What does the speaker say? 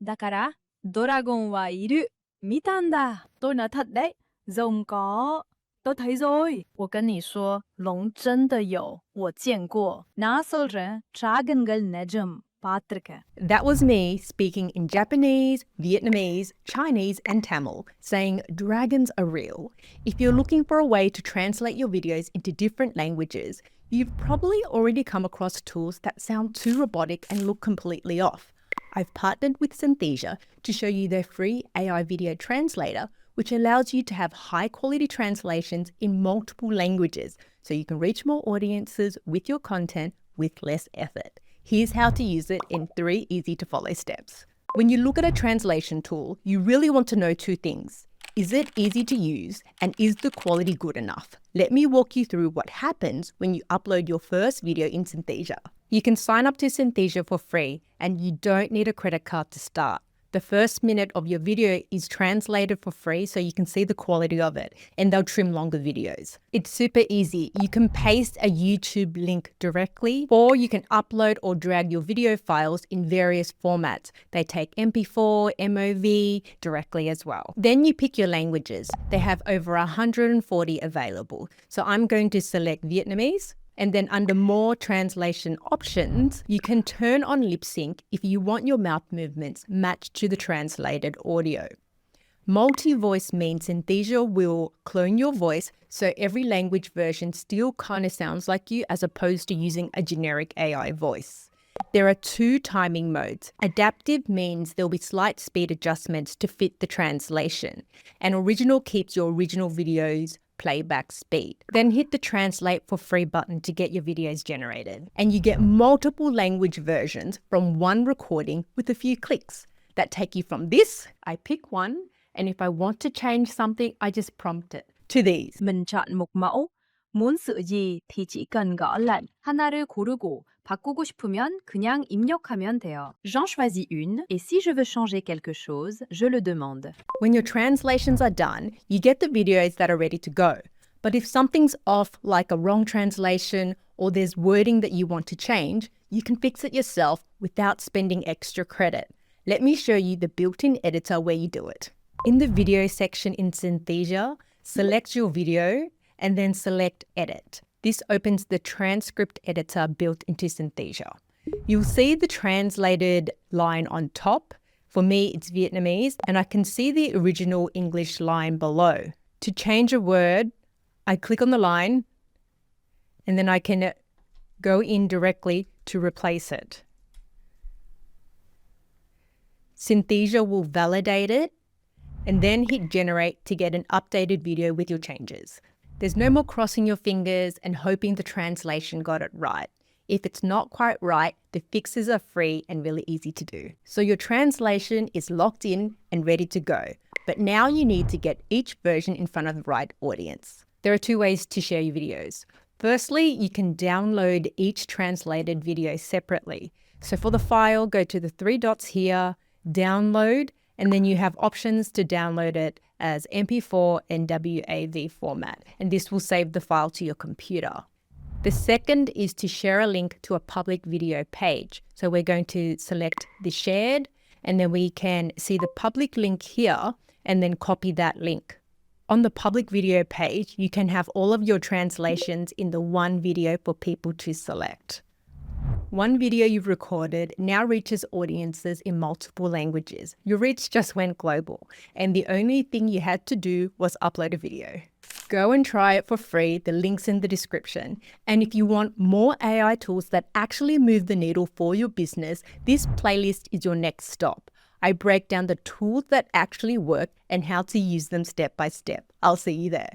だから、ドラゴンはいる。見たんだ。Tôi nói thật đấy, rồng có. Tôi thấy rồi. 我跟你说，龙真的有，我见过. நான் சொல்றேன், dragonகள் நிஜம், பார்த்திருக்கேன். That was me speaking in Japanese, Vietnamese, Chinese, and Tamil, saying dragons are real. If you're looking for a way to translate your videos into different languages, you've probably already come across tools that sound too robotic and look completely off. I've partnered with Synthesia to show you their free AI video translator, which allows you to have high-quality translations in multiple languages so you can reach more audiences with your content with less effort. Here's how to use it in 3 easy-to-follow steps. When you look at a translation tool, you really want to know 2 things. Is it easy to use, and is the quality good enough? Let me walk you through what happens when you upload your first video in Synthesia. You can sign up to Synthesia for free, and you don't need a credit card to start. The first minute of your video is translated for free so you can see the quality of it, and they'll trim longer videos. It's super easy. You can paste a YouTube link directly, or you can upload or drag your video files in various formats. They take MP4, MOV directly as well. Then you pick your languages. They have over 140 available. So I'm going to select Vietnamese. And then under more translation options, you can turn on lip sync if you want your mouth movements matched to the translated audio. Multi-voice means Synthesia will clone your voice so every language version still kind of sounds like you as opposed to using a generic AI voice. There are 2 timing modes. Adaptive means there'll be slight speed adjustments to fit the translation. And original keeps your original videos playback speed. Then hit the translate for free button to get your videos generated. And you get multiple language versions from one recording with a few clicks that take you from this, I pick one, and if I want to change something, I just prompt it, to these. Mình chọn một mẫu. muốn sự gì thì chỉ cần gõ lệnh. 하나를 고르고 바꾸고 싶으면 그냥 입력하면 돼요. J'en choisis une et si je veux changer quelque chose, je le demande. When your translations are done, you get the videos that are ready to go. But if something's off, like a wrong translation, or there's wording that you want to change, you can fix it yourself without spending extra credit. Let me show you the built-in editor where you do it. In the video section in Synthesia, select your video and then select Edit. This opens the transcript editor built into Synthesia. You'll see the translated line on top. For me, it's Vietnamese, and I can see the original English line below. To change a word, I click on the line, and then I can go in directly to replace it. Synthesia will validate it, and then hit generate to get an updated video with your changes. There's no more crossing your fingers and hoping the translation got it right. If it's not quite right, the fixes are free and really easy to do. So your translation is locked in and ready to go. But now you need to get each version in front of the right audience. There are 2 ways to share your videos. Firstly, you can download each translated video separately. So for the file, go to the 3 dots here, download, and then you have options to download it as MP4 and WAV format, and this will save the file to your computer. The second is to share a link to a public video page. So we're going to select the shared, and then we can see the public link here, and then copy that link. On the public video page, you can have all of your translations in the one video for people to select. One video you've recorded now reaches audiences in multiple languages. Your reach just went global, and the only thing you had to do was upload a video. Go and try it for free, the link's in the description. And if you want more AI tools that actually move the needle for your business, this playlist is your next stop. I break down the tools that actually work and how to use them step by step. I'll see you there.